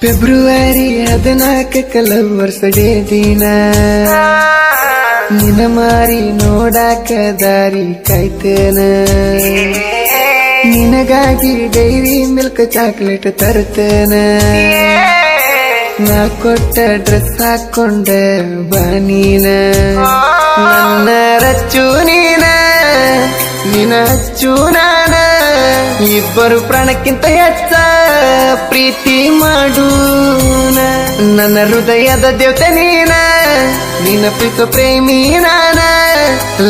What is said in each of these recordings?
February 14 lovers day ದಿನ ನಿನ ಮಾರಿ ನೋಡಾಕ ದಾರಿ ಕಾಯ್ತೇನ ನಿನಗಾಗಿ ಡೈರಿ ಮಿಲ್ಕ್ ಚಾಕ್ಲೇಟ್ ತರ್ತೇನ ನಾ ಕೊಟ್ಟ ಡ್ರೆಸ್ ಹಾಕೊಂಡ ಬಾನೀನ ನನ್ನ ರಚ್ಚು ನೀನ ನಿನ ಹಚ್ಚು ನಾನ ಇಬ್ಬರು ಪ್ರಾಣಕ್ಕಿಂತ ಹೆಚ್ಚ ಪ್ರೀತಿ ಮಾಡೂನ ನನ್ನ ಹೃದಯದ ದೇವತೆ ನೀನ ನಿನ್ನ ಪ್ರೀತ ಪ್ರೇಮಿ ನಾನ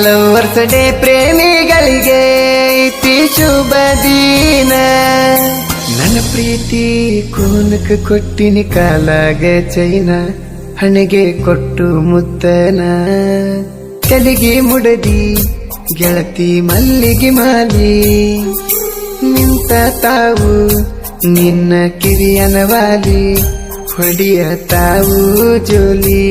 ಲವರ್ಸ್ ಡೇ ಪ್ರೇಮಿಗಳಿಗೆ ಇತಿ ಶುಭ ದಿನ ನನ್ನ ಪ್ರೀತಿ ಕೋನಕ್ಕೆ ಕೊಟ್ಟಿನಿ ಕಾಲಾಗ ಚೈನ ಹಣೆಗೆ ಕೊಟ್ಟು ಮುತ್ತನ ತಲೆಗೆ ಮುಡದಿ ಗೆಳತಿ ಮಲ್ಲಿಗೆ ಮಾಲಿ ನಿಂತ ತಾವು ನಿನ್ನ ಕಿರಿಯನ ವಾಲಿ ಹೊಡಿಯ ತಾವು ಜೋಲಿ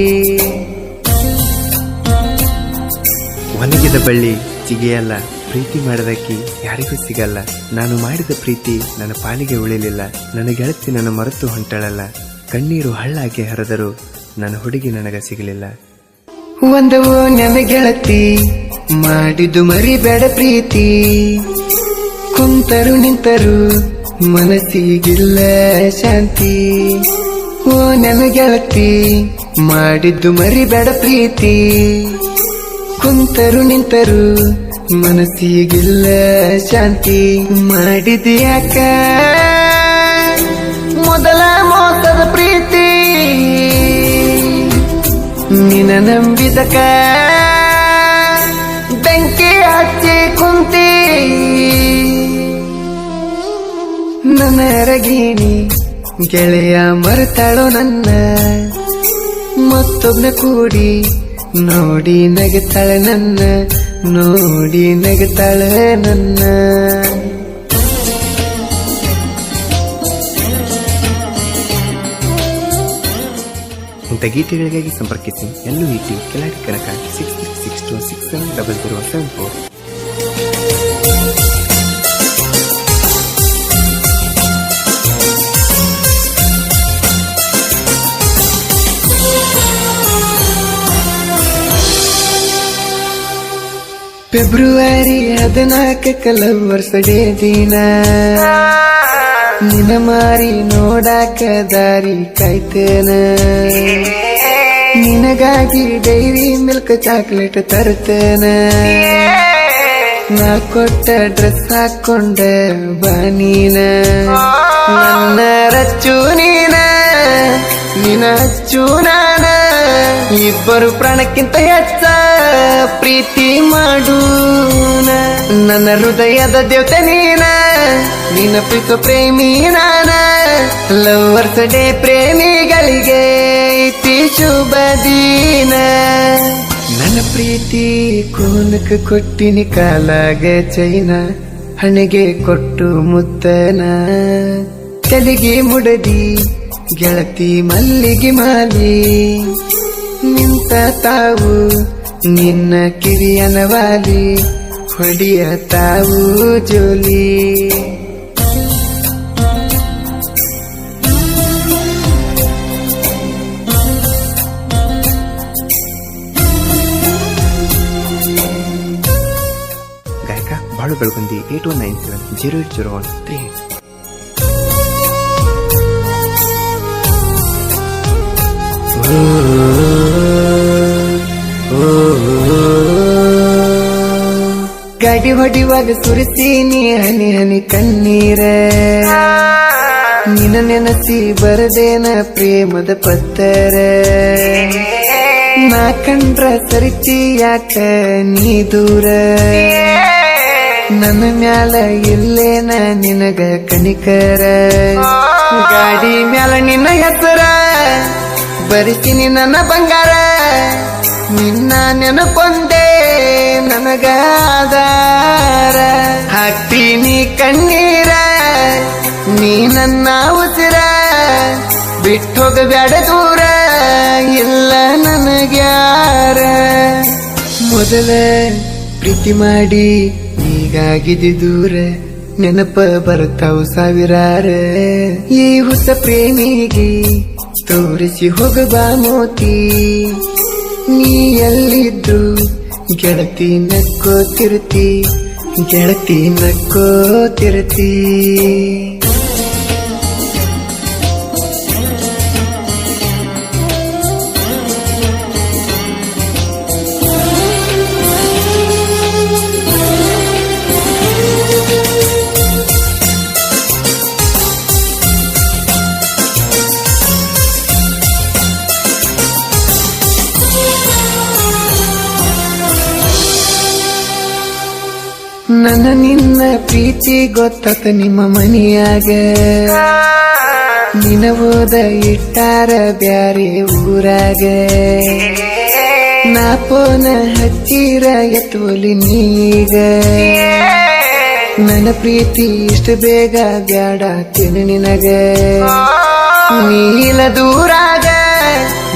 ಒಣಗಿದ ಬಳ್ಳಿ ಚಿಗೆಯಲ್ಲ ಪ್ರೀತಿ ಮಾಡದಕ್ಕಿ ಯಾರಿಗೂ ಸಿಗಲ್ಲ ನಾನು ಮಾಡಿದ ಪ್ರೀತಿ ನನ್ನ ಪಾಲಿಗೆ ಉಳಿಲಿಲ್ಲ ನನ್ನ ಗೆಳತಿ ನನ್ನ ಮರೆತು ಹೊಂಟಳಲ್ಲ ಕಣ್ಣೀರು ಹಳ್ಳಾಗಿ ಹರಿದರು ನನ್ನ ಹುಡುಗಿ ನನಗ ಸಿಗಲಿಲ್ಲ ಒಂದವೋ ನನ್ನ ಗೆಳತಿ ಮಾಡಿದ್ದು ಮರಿಬೇಡ ಪ್ರೀತಿ ಕುಂತರು ನಿಂತರು ಮನಸ್ಸಿಗಿಲ್ಲ ಶಾಂತಿ ಓ ನನ್ನ ಗೆಳತಿ ಮಾಡಿದ್ದು ಮರಿಬೇಡ ಪ್ರೀತಿ ಕುಂತರು ನಿಂತರು ಮನಸ್ಸಿಗಿಲ್ಲ ಶಾಂತಿ ಮಾಡಿದ್ಯಾಕ ಮೊದಲ ಮೋಸದ ಪ್ರೀತಿ ನಿನ್ನ ನಂಬಿದಕ ಬೆಂಕಿ ಹಚ್ಚಿ ಕುಂತಿ ನನ್ನ ರಗಿಣಿ ಗೆಳೆಯ ಮರೆತಾಳೋ ನನ್ನ ಮತ್ತೊಬ್ಬನ ಕೂಡಿ ನೋಡಿ ನಗುತ್ತಾಳೆ ನನ್ನ ನೋಡಿ ನಗುತ್ತಾಳೆ ನನ್ನ ಇಂಥ ಗೀತೆಗಳಿಗಾಗಿ ಸಂಪರ್ಕಿಸಿ LUET ಕಿಲಾಡಿ ಕನಕ 6662670074. ಫೆಬ್ರವರಿ 14 ಲವರ್ಸ್ ಡೇ ದಿನ ನಿನ ಮಾರಿ ನೋಡಾಕ ದಾರಿ ಕಾಯ್ತೇನ ನಿನಗಾಗಿ ಡೈರಿ ಮಿಲ್ಕ್ ಚಾಕ್ಲೇಟ್ ತರ್ತೇನ ನಾ ಕೊಟ್ಟ ಡ್ರೆಸ್ ಹಾಕೊಂಡ ಬಾನೀನ ನನ್ನ ರಚ್ಚು ನೀನ ನಿನ ಹಚ್ಚು ನಾನ ಇಬ್ಬರು ಪ್ರಾಣಕ್ಕಿಂತ ಹೆಚ್ಚ ಪ್ರೀತಿ ಮಾಡೂನ ನನ್ನ ಹೃದಯದ ದೇವತೆ ನೀನ ನಿನ್ನ ಪ್ರೀತ ಪ್ರೇಮಿ ನಾನ ಲವರ್ಸ್ ಡೇ ಪ್ರೇಮಿಗಳಿಗೆ ಇತಿ ಶುಭ ದಿನ ನನ್ನ ಪ್ರೀತಿ ಕೋನಕ್ಕೆ ಕೊಟ್ಟಿನಿ ಕಾಲಾಗ ಚೈನ ಹಣೆಗೆ ಕೊಟ್ಟು ಮುತ್ತನ ತಲೆಗೆ ಮುಡದಿ ಗೆಳತಿ ಮಲ್ಲಿಗೆ ಮಾಲಿ ನಿಂತ ತಾವು ನಿನ್ನ ಕಿರಿಯನ ವಾಲಿ ಹೊಡಿಯ ತಾವು ಜೋಲಿ ಗಾಯಕ ಬಾಳು ಬೆಳಗುಂದಿ 8197080138. ಗಾಡಿ ಹೊಡಿವಾಗ ಸುರಿಸೀನಿ ಹನಿ ಹನಿ ಕಣ್ಣೀರ ನಿನ್ನ ನೆನಸಿ ಬರದೇನ ಪ್ರೇಮದ ಪತ್ತರ ನಾ ಕಂಡ್ರ ಸರಿತಿ ಯಾಕ ನೀ ದೂರ ನನ್ನ ಮ್ಯಾಲ ಇಲ್ಲೇನ ನಿನಗ ಕಣಿಕರ ಗಾಡಿ ಮ್ಯಾಲ ನಿನ್ನ ಹೆಸರ ಬರಿತೀನಿ ನನ್ನ ಬಂಗಾರ ನಿನ್ನ ನೆನಪೊಂದೇ ನನಗಾದಾರ ಹಾಕ್ತೀನಿ ಕಣ್ಣೀರ ನೀ ನನ್ನ ಉಸಿರ ಬಿಟ್ಟೋಗಬ್ಯಾಡ ದೂರ ಇಲ್ಲ ನನಗ್ಯಾರ ಮೊದಲ ಪ್ರೀತಿ ಮಾಡಿ ಈಗಾಗಿದೆ ದೂರ ನೆನಪ ಬರ್ತಾವು ಸಾವಿರಾರ. ಈ ಹೊಸ ಪ್ರೇಮಿಗೆ ತೋರಿಸಿ ಹೋಗಬಾ ಮೋತಿ. ನೀ ಎಲ್ಲಿದ್ರು ಗೆಳತಿ ನಕ್ಕೋತಿರ್ತಿ, ಗೆಳತಿ ನಕ್ಕೋತಿರ್ತಿ. ನನ್ನ ನಿನ್ನ ಪ್ರೀತಿ ಗೊತ್ತಾತ ನಿಮ್ಮ ಮನೆಯಾಗ. ನಿನ ಓದ ಇಟ್ಟಾರ ಬ್ಯಾರೆ ಊರಾಗ. ನಾ ಪೋನ ಹಚ್ಚಿರ ಎತ್ತೋಲಿ ನೀಗ. ನನ್ನ ಪ್ರೀತಿ ಇಷ್ಟು ಬೇಗ ಬ್ಯಾಡ ತಿಳಿ ನಿನಗ. ನೀಲ ದೂರಾಗ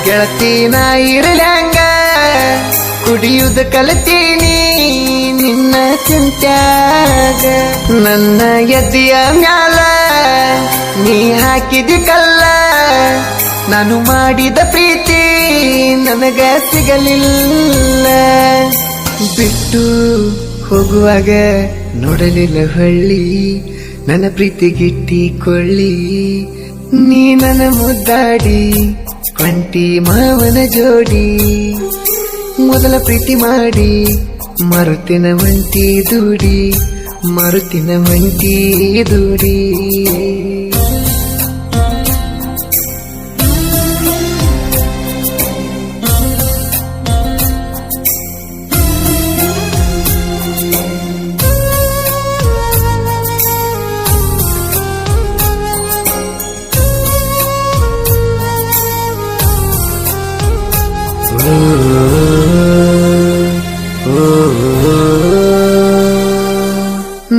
ಗೆಳತಿ ನಾ ಇರಲ್ಯಾಂಗ. ಕುಡಿಯುದ ಕಲಿತೀನಿ ನಿನ್ನ ಚಿಂತ್ಯಾಗ. ನನ್ನ ಎದೆಯ ಮ್ಯಾಲ ನೀ ಹಾಕಿದಿ ಕಲ್ಲ. ನಾನು ಮಾಡಿದ ಪ್ರೀತಿ ನನಗ ಸಿಗಲಿಲ್ಲ. ಬಿಟ್ಟು ಹೋಗುವಾಗ ನೋಡಲಿಲ್ಲ ಹೊಳ್ಳಿ, ನನ್ನ ಪ್ರೀತಿ ಗಿಟ್ಟಿಕೊಳ್ಳಿ. ನೀ ನನ್ನ ಮುದ್ದಾಡಿ ಕೊಂಟಿ ಮಾವನ ಜೋಡಿ. ಮೊದಲ ಪ್ರೀತಿ ಮಾಡಿ ಮರುತಿನ ಒಂಟಿ ದೂಡಿ, ಮರುತಿನ ಒಂಟಿ ದೂಡಿ.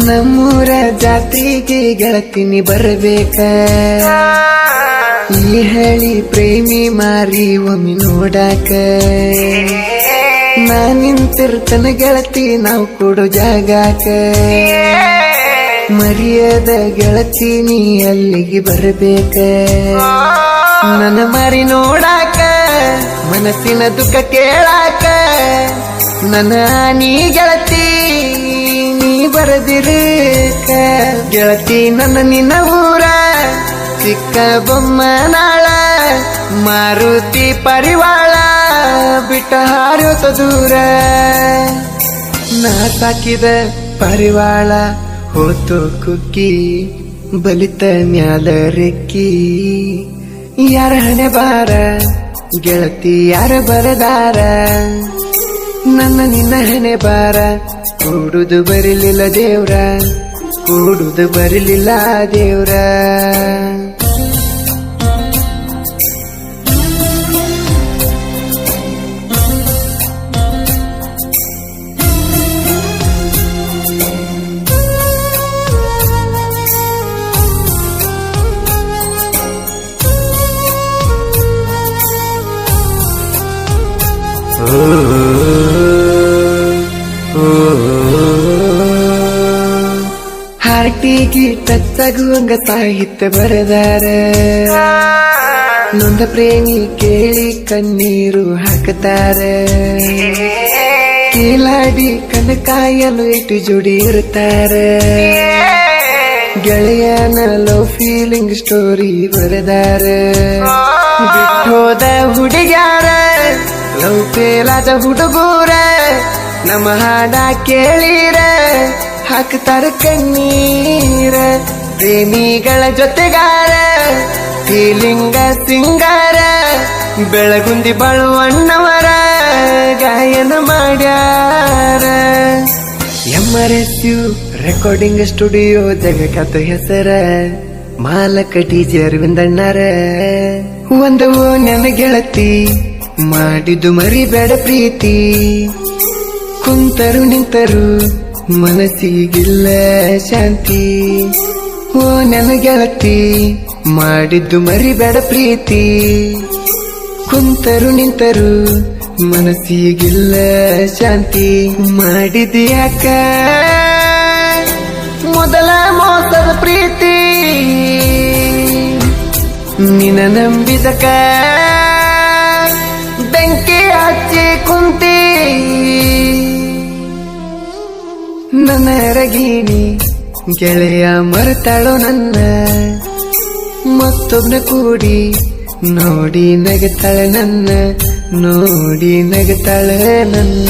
ನಮ್ಮೂರ ಜಾತ್ರೆಗೆ ಗೆಳತಿನಿ ಬರಬೇಕ. ಈ ಹಳಿ ಪ್ರೇಮಿ ಮಾರಿ ಒಮ್ಮೆ ನೋಡಾಕ. ನಾ ನಿಂತಿರ್ತನ ಗೆಳತಿ ನಾವು ಕೊಡೋ ಜಾಗಾಕ. ಮರಿಯದ ಗೆಳತಿ ನೀ ಅಲ್ಲಿಗೆ ಬರಬೇಕ. ನನ್ನ ಮಾರಿ ನೋಡಾಕ, ಮನಸ್ಸಿನ ದುಃಖ ಕೇಳಾಕ. ನನ್ನ ನೀ ಗೆಳತಿ ನೀ ಬರದಿರಕ. ಗೆಳತಿ ನನ್ನ ನಿನ್ನ ಊರ ಚಿಕ್ಕ ಬೊಮ್ಮನಾಳ. ಮಾರುತಿ ಪರಿವಾಳ ಬಿಟ್ಟ ಹಾರೋತ ದೂರ. ನಾ ಸಾಕಿದ ಪರಿವಾಳ ಹೋತು ಕುಕ್ಕಿ, ಬಲಿತ ಮ್ಯಾಲ ರೆಕ್ಕಿ. ಯಾರ ಹಣೆ ಬಾರ ಗೆಳತಿ ಯಾರ ಬರದಾರ. ನನ್ನ ನಿನ್ನ ಹಣೆ ಬಾರ ಕೂಡುದು ಬರಲಿಲ್ಲ ದೇವ್ರ, ಕೂಡುದು ಬರಲಿಲ್ಲ ದೇವ್ರ. ಹಾರ್ಟಿಗೆ ಟಚ್ ಆಗುವಂಗ ಸಾಹಿತ್ಯ ಬರೆದಾರ. ನೊಂದ ಪ್ರೇಮಿ ಕೇಳಿ ಕಣ್ಣೀರು ಹಾಕತಾರ. ಕೀಲಾಡಿ ಕನಕಾಯಲು ಇಟ್ಟು ಜೋಡಿ ಇರ್ತಾರ. ಗೆಳೆಯನ ಲವ್ ಫೀಲಿಂಗ್ ಸ್ಟೋರಿ ಬರೆದಾರ. ಬಿಟ್ಟೋದ ಹುಡುಗ್ಯಾರ ಲವ್ ಫೇಲಾದ ಹುಡುಗೂರ. ನಮ್ಮ ಹಾಡ ಕೇಳಿರ ಹಾಕ್ತಾರ ಕಣ್ಣೀರ. ಪ್ರೇಮಿಗಳ ಜೊತೆಗಾರ ಫೀಲಿಂಗ ಸಿಂಗಾರ. ಬೆಳಗುಂದಿ ಬಾಳುವಣ್ಣವರ ಗಾಯನ ಮಾಡ್ಯಾರ. MRSU ರೆಕಾರ್ಡಿಂಗ್ ಸ್ಟುಡಿಯೋ ಜಗಕತ ಹೆಸರ. ಮಾಲಕ DJ ಅರವಿಂದಣ್ಣರ. ಒಂದು ನನ್ನ ಗೆಳತಿ ಮಾಡಿದ್ದು ಮರಿಬೇಡ ಪ್ರೀತಿ. ಕುಂತರು ನಿಂತರು ಮನಸ್ಸಿಗಿಲ್ಲ ಶಾಂತಿ. ಓ ನನ್ನ ಗೆಳತಿ ಮಾಡಿದ್ದು ಮರಿಬೇಡ ಪ್ರೀತಿ. ಕುಂತರು ನಿಂತರು ಮನಸ್ಸಿಗಿಲ್ಲ ಶಾಂತಿ. ಮಾಡಿದ್ಯಾಕ ಮೊದಲ ಮೋಸದ ಪ್ರೀತಿ ನಿನ ನಂಬಿದಕ ಬೆಂಕಿ ಹಚ್ಚಿ ಕುಂತಿ ನನ್ನ ರಗಿಣಿ ಗೆಳೆಯ ಮರೆತಾಳೋ ನನ್ನ ಮತ್ತೊಬ್ನ ಕೂಡಿ ನೋಡಿ ನಗತಾಳೆ ನನ್ನ ನೋಡಿ ನಗತಾಳೆ ನನ್ನ